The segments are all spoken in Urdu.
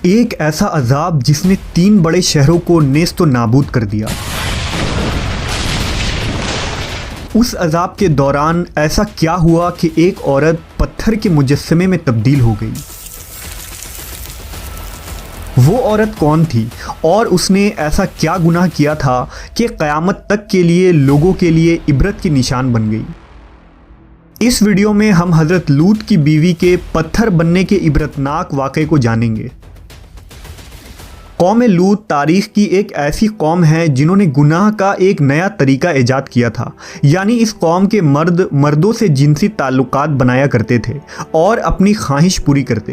ایک ایسا عذاب جس نے 3 بڑے شہروں کو نیست و نابود کر دیا۔ اس عذاب کے دوران ایسا کیا ہوا کہ ایک عورت پتھر کے مجسمے میں تبدیل ہو گئی؟ وہ عورت کون تھی اور اس نے ایسا کیا گناہ کیا تھا کہ قیامت تک کے لیے لوگوں کے لیے عبرت کی نشان بن گئی؟ اس ویڈیو میں ہم حضرت لوط کی بیوی کے پتھر بننے کے عبرتناک واقعے کو جانیں گے۔ قوم لوط تاریخ کی ایک ایسی قوم ہے جنہوں نے گناہ کا ایک نیا طریقہ ایجاد کیا تھا، یعنی اس قوم کے مرد مردوں سے جنسی تعلقات بنایا کرتے تھے اور اپنی خواہش پوری کرتے۔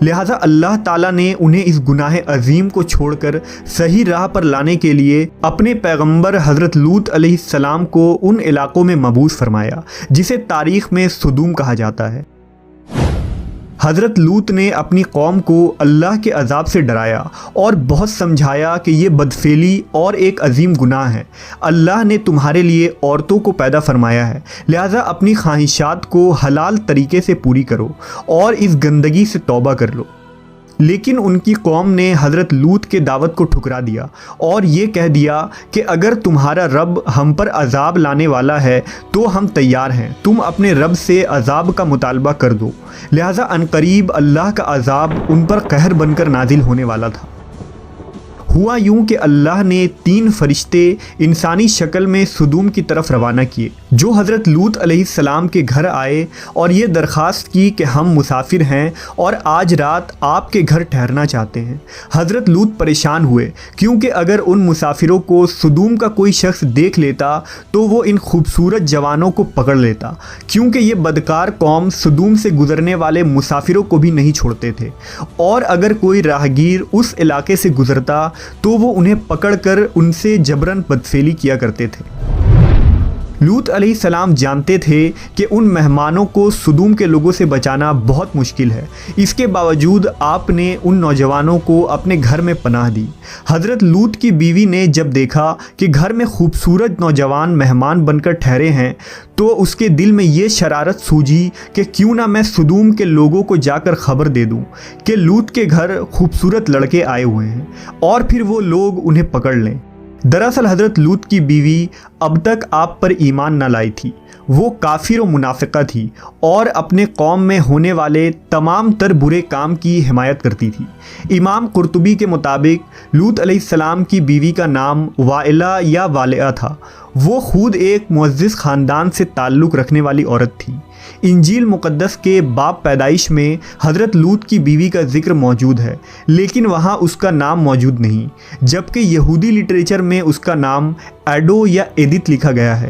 لہٰذا اللہ تعالیٰ نے انہیں اس گناہ عظیم کو چھوڑ کر صحیح راہ پر لانے کے لیے اپنے پیغمبر حضرت لوط علیہ السلام کو ان علاقوں میں مبعوث فرمایا جسے تاریخ میں سدوم کہا جاتا ہے۔ حضرت لوط نے اپنی قوم کو اللہ کے عذاب سے ڈرایا اور بہت سمجھایا کہ یہ بدفعلی اور ایک عظیم گناہ ہے۔ اللہ نے تمہارے لیے عورتوں کو پیدا فرمایا ہے، لہٰذا اپنی خواہشات کو حلال طریقے سے پوری کرو اور اس گندگی سے توبہ کر لو۔ لیکن ان کی قوم نے حضرت لوط کے دعوت کو ٹھکرا دیا اور یہ کہہ دیا کہ اگر تمہارا رب ہم پر عذاب لانے والا ہے تو ہم تیار ہیں، تم اپنے رب سے عذاب کا مطالبہ کر دو۔ لہٰذا عنقریب اللہ کا عذاب ان پر قہر بن کر نازل ہونے والا تھا۔ ہوا یوں کہ اللہ نے 3 فرشتے انسانی شکل میں سدوم کی طرف روانہ کیے، جو حضرت لوط علیہ السلام کے گھر آئے اور یہ درخواست کی کہ ہم مسافر ہیں اور آج رات آپ کے گھر ٹھہرنا چاہتے ہیں۔ حضرت لوط پریشان ہوئے کیونکہ اگر ان مسافروں کو سدوم کا کوئی شخص دیکھ لیتا تو وہ ان خوبصورت جوانوں کو پکڑ لیتا، کیونکہ یہ بدکار قوم سدوم سے گزرنے والے مسافروں کو بھی نہیں چھوڑتے تھے، اور اگر کوئی راہگیر اس علاقے سے گزرتا تو وہ انہیں پکڑ کر ان سے جبراً بدفعلی کیا کرتے تھے۔ لوط علیہ السلام جانتے تھے کہ ان مہمانوں کو سدوم کے لوگوں سے بچانا بہت مشکل ہے، اس کے باوجود آپ نے ان نوجوانوں کو اپنے گھر میں پناہ دی۔ حضرت لوط کی بیوی نے جب دیکھا کہ گھر میں خوبصورت نوجوان مہمان بن کر ٹھہرے ہیں تو اس کے دل میں یہ شرارت سوجی کہ کیوں نہ میں سدوم کے لوگوں کو جا کر خبر دے دوں کہ لوط کے گھر خوبصورت لڑکے آئے ہوئے ہیں اور پھر وہ لوگ انہیں پکڑ لیں۔ دراصل حضرت لوط کی بیوی اب تک آپ پر ایمان نہ لائی تھی، وہ کافر و منافقہ تھی اور اپنے قوم میں ہونے والے تمام تر برے کام کی حمایت کرتی تھی۔ امام قرطبی کے مطابق لوط علیہ السلام کی بیوی کا نام وائلہ یا والعہ تھا۔ وہ خود ایک معزز خاندان سے تعلق رکھنے والی عورت تھی۔ انجیل مقدس کے باب پیدائش میں حضرت لوط کی بیوی کا ذکر موجود ہے، لیکن وہاں اس کا نام موجود نہیں، جبکہ یہودی لٹریچر میں اس کا نام ایڈو یا ایدت لکھا گیا ہے۔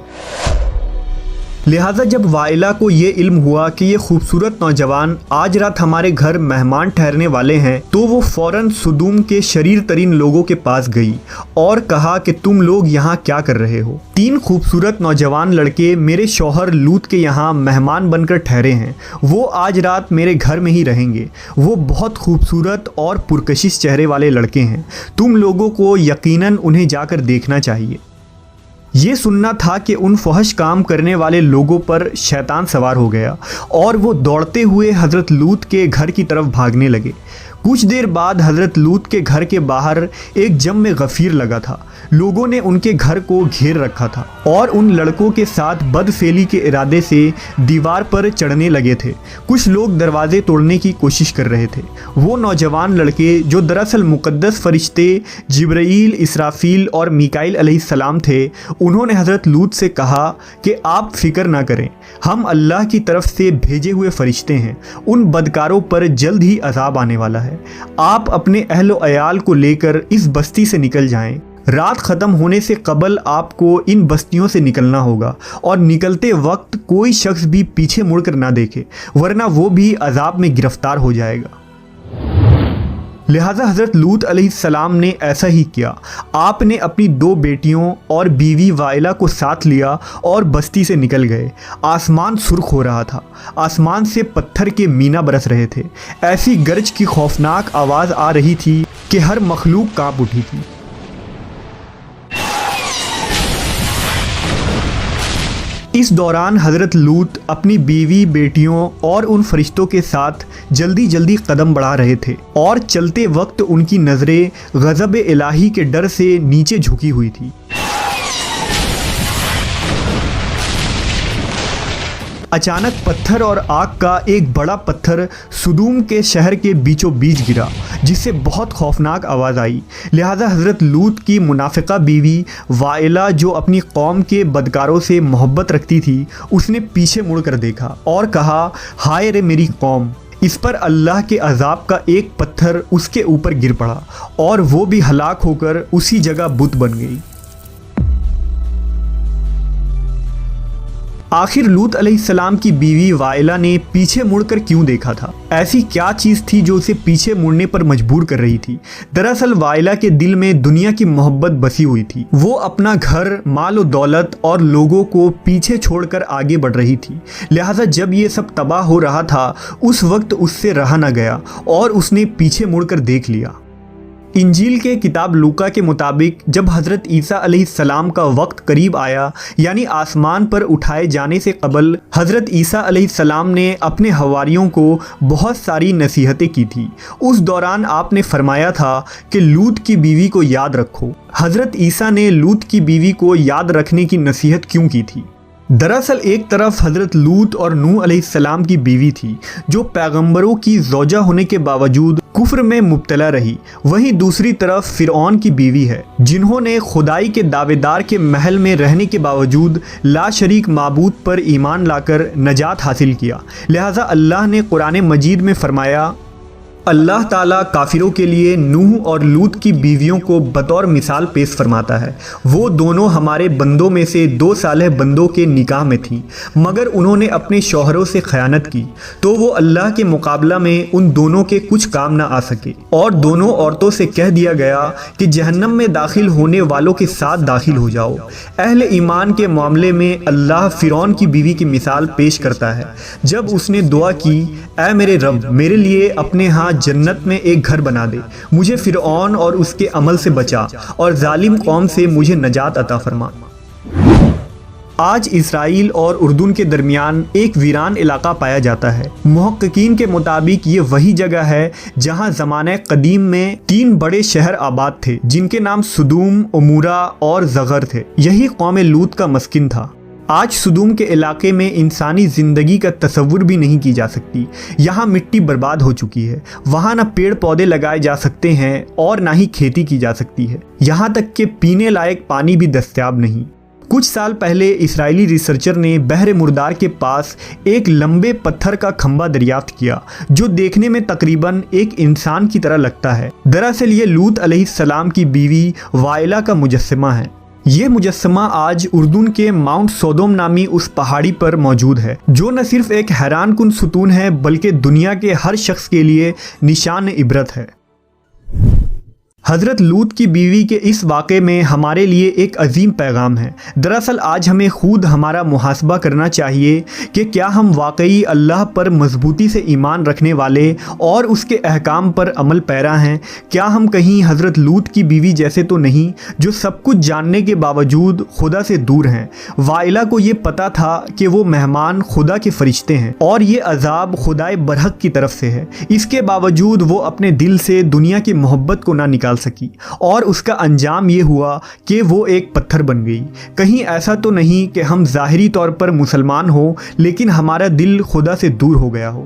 لہٰذا جب وائلہ کو یہ علم ہوا کہ یہ خوبصورت نوجوان آج رات ہمارے گھر مہمان ٹھہرنے والے ہیں تو وہ فوراً سدوم کے شریر ترین لوگوں کے پاس گئی اور کہا کہ تم لوگ یہاں کیا کر رہے ہو؟ 3 خوبصورت نوجوان لڑکے میرے شوہر لوط کے یہاں مہمان بن کر ٹھہرے ہیں، وہ آج رات میرے گھر میں ہی رہیں گے۔ وہ بہت خوبصورت اور پرکشش چہرے والے لڑکے ہیں، تم لوگوں کو یقیناً انہیں جا کر دیکھنا چاہیے۔ یہ سننا تھا کہ ان فحش کام کرنے والے لوگوں پر شیطان سوار ہو گیا اور وہ دوڑتے ہوئے حضرت لوط کے گھر کی طرف بھاگنے لگے۔ کچھ دیر بعد حضرت لوط کے گھر کے باہر ایک جم غفیر لگا تھا۔ لوگوں نے ان کے گھر کو گھیر رکھا تھا اور ان لڑکوں کے ساتھ بدفعلی کے ارادے سے دیوار پر چڑھنے لگے تھے۔ کچھ لوگ دروازے توڑنے کی کوشش کر رہے تھے۔ وہ نوجوان لڑکے جو دراصل مقدس فرشتے جبرائیل، اسرافیل اور میکائیل علیہ السلام تھے، انہوں نے حضرت لوط سے کہا کہ آپ فکر نہ کریں، ہم اللہ کی طرف سے بھیجے ہوئے فرشتے ہیں، ان بدکاروں پر جلد ہی عذاب آنے والا ہے۔ آپ اپنے اہل و عیال کو لے کر اس بستی سے نکل جائیں۔ رات ختم ہونے سے قبل آپ کو ان بستیوں سے نکلنا ہوگا اور نکلتے وقت کوئی شخص بھی پیچھے مڑ کر نہ دیکھے، ورنہ وہ بھی عذاب میں گرفتار ہو جائے گا۔ لہٰذا حضرت لوط علیہ السلام نے ایسا ہی کیا۔ آپ نے اپنی 2 بیٹیوں اور بیوی وائلہ کو ساتھ لیا اور بستی سے نکل گئے۔ آسمان سرخ ہو رہا تھا، آسمان سے پتھر کے مینا برس رہے تھے، ایسی گرج کی خوفناک آواز آ رہی تھی کہ ہر مخلوق کانپ اٹھی تھی۔ اس دوران حضرت لوط اپنی بیوی، بیٹیوں اور ان فرشتوں کے ساتھ جلدی جلدی قدم بڑھا رہے تھے اور چلتے وقت ان کی نظریں غضب الہی کے ڈر سے نیچے جھکی ہوئی تھی۔ اچانک پتھر اور آگ کا ایک بڑا پتھر سدوم کے شہر کے بیچوں بیچ گرا، جس سے بہت خوفناک آواز آئی۔ لہذا حضرت لوط کی منافقہ بیوی وائلہ، جو اپنی قوم کے بدکاروں سے محبت رکھتی تھی، اس نے پیچھے مڑ کر دیکھا اور کہا، ہائے رے میری قوم! اس پر اللہ کے عذاب کا ایک پتھر اس کے اوپر گر پڑا اور وہ بھی ہلاک ہو کر اسی جگہ بت بن گئی۔ آخر لوط علیہ السلام کی بیوی وائلہ نے پیچھے مڑ کر کیوں دیکھا تھا؟ ایسی کیا چیز تھی جو اسے پیچھے مڑنے پر مجبور کر رہی تھی؟ دراصل وائلہ کے دل میں دنیا کی محبت بسی ہوئی تھی۔ وہ اپنا گھر، مال و دولت اور لوگوں کو پیچھے چھوڑ کر آگے بڑھ رہی تھی۔ لہٰذا جب یہ سب تباہ ہو رہا تھا، اس وقت اس سے رہا نہ گیا اور اس نے پیچھے مڑ کر دیکھ لیا۔ انجیل کے کتاب لوقا کے مطابق جب حضرت عیسیٰ علیہ السلام کا وقت قریب آیا، یعنی آسمان پر اٹھائے جانے سے قبل، حضرت عیسیٰ علیہ السلام نے اپنے حواریوں کو بہت ساری نصیحتیں کی تھی۔ اس دوران آپ نے فرمایا تھا کہ لوط کی بیوی کو یاد رکھو۔ حضرت عیسیٰ نے لوط کی بیوی کو یاد رکھنے کی نصیحت کیوں کی تھی؟ دراصل ایک طرف حضرت لوط اور نوح علیہ السلام کی بیوی تھی، جو پیغمبروں کی زوجہ ہونے کے باوجود کفر میں مبتلا رہی۔ وہیں دوسری طرف فرعون کی بیوی ہے، جنہوں نے خدائی کے دعوے دار کے محل میں رہنے کے باوجود لا شریک معبود پر ایمان لا کر نجات حاصل کیا۔ لہٰذا اللہ نے قرآن مجید میں فرمایا، اللہ تعالیٰ کافروں کے لیے نوح اور لوط کی بیویوں کو بطور مثال پیش فرماتا ہے۔ وہ دونوں ہمارے بندوں میں سے 2 صالح بندوں کے نکاح میں تھیں، مگر انہوں نے اپنے شوہروں سے خیانت کی، تو وہ اللہ کے مقابلہ میں ان دونوں کے کچھ کام نہ آ سکے، اور دونوں عورتوں سے کہہ دیا گیا کہ جہنم میں داخل ہونے والوں کے ساتھ داخل ہو جاؤ۔ اہل ایمان کے معاملے میں اللہ فرعون کی بیوی کی مثال پیش کرتا ہے، جب اس نے دعا کی، اے میرے رب، میرے لیے اپنے ہاں جنت میں ایک گھر بنا دے، مجھے فرعون اور اس کے عمل سے بچا، اور ظالم قوم سے مجھے نجات عطا فرما۔ آج اسرائیل اور اردن کے درمیان ایک ویران علاقہ پایا جاتا ہے۔ محققین کے مطابق یہ وہی جگہ ہے جہاں زمانہ قدیم میں 3 بڑے شہر آباد تھے، جن کے نام سدوم، عمورہ اور زغر تھے۔ یہی قوم لوط کا مسکن تھا۔ آج سدوم کے علاقے میں انسانی زندگی کا تصور بھی نہیں کی جا سکتی۔ یہاں مٹی برباد ہو چکی ہے، وہاں نہ پیڑ پودے لگائے جا سکتے ہیں اور نہ ہی کھیتی کی جا سکتی ہے، یہاں تک کہ پینے لائق پانی بھی دستیاب نہیں۔ کچھ سال پہلے اسرائیلی ریسرچر نے بحر مردار کے پاس ایک لمبے پتھر کا کھمبا دریافت کیا، جو دیکھنے میں تقریباً ایک انسان کی طرح لگتا ہے۔ دراصل یہ لوط علیہ السلام کی بیوی وائلہ کا مجسمہ ہے۔ یہ مجسمہ آج اردن کے ماؤنٹ سودوم نامی اس پہاڑی پر موجود ہے، جو نہ صرف ایک حیران کن ستون ہے بلکہ دنیا کے ہر شخص کے لیے نشان عبرت ہے۔ حضرت لوط کی بیوی کے اس واقعے میں ہمارے لیے ایک عظیم پیغام ہے۔ دراصل آج ہمیں خود ہمارا محاسبہ کرنا چاہیے کہ کیا ہم واقعی اللہ پر مضبوطی سے ایمان رکھنے والے اور اس کے احکام پر عمل پیرا ہیں؟ کیا ہم کہیں حضرت لوط کی بیوی جیسے تو نہیں، جو سب کچھ جاننے کے باوجود خدا سے دور ہیں؟ وائلہ کو یہ پتا تھا کہ وہ مہمان خدا کے فرشتے ہیں اور یہ عذاب خدائے برحق کی طرف سے ہے، اس کے باوجود وہ اپنے دل سے دنیا کی محبت کو نہ نکال سکی، اور اس کا انجام یہ ہوا کہ وہ ایک پتھر بن گئی۔ کہیں ایسا تو نہیں کہ ہم ظاہری طور پر مسلمان ہوں لیکن ہمارا دل خدا سے دور ہو گیا ہو؟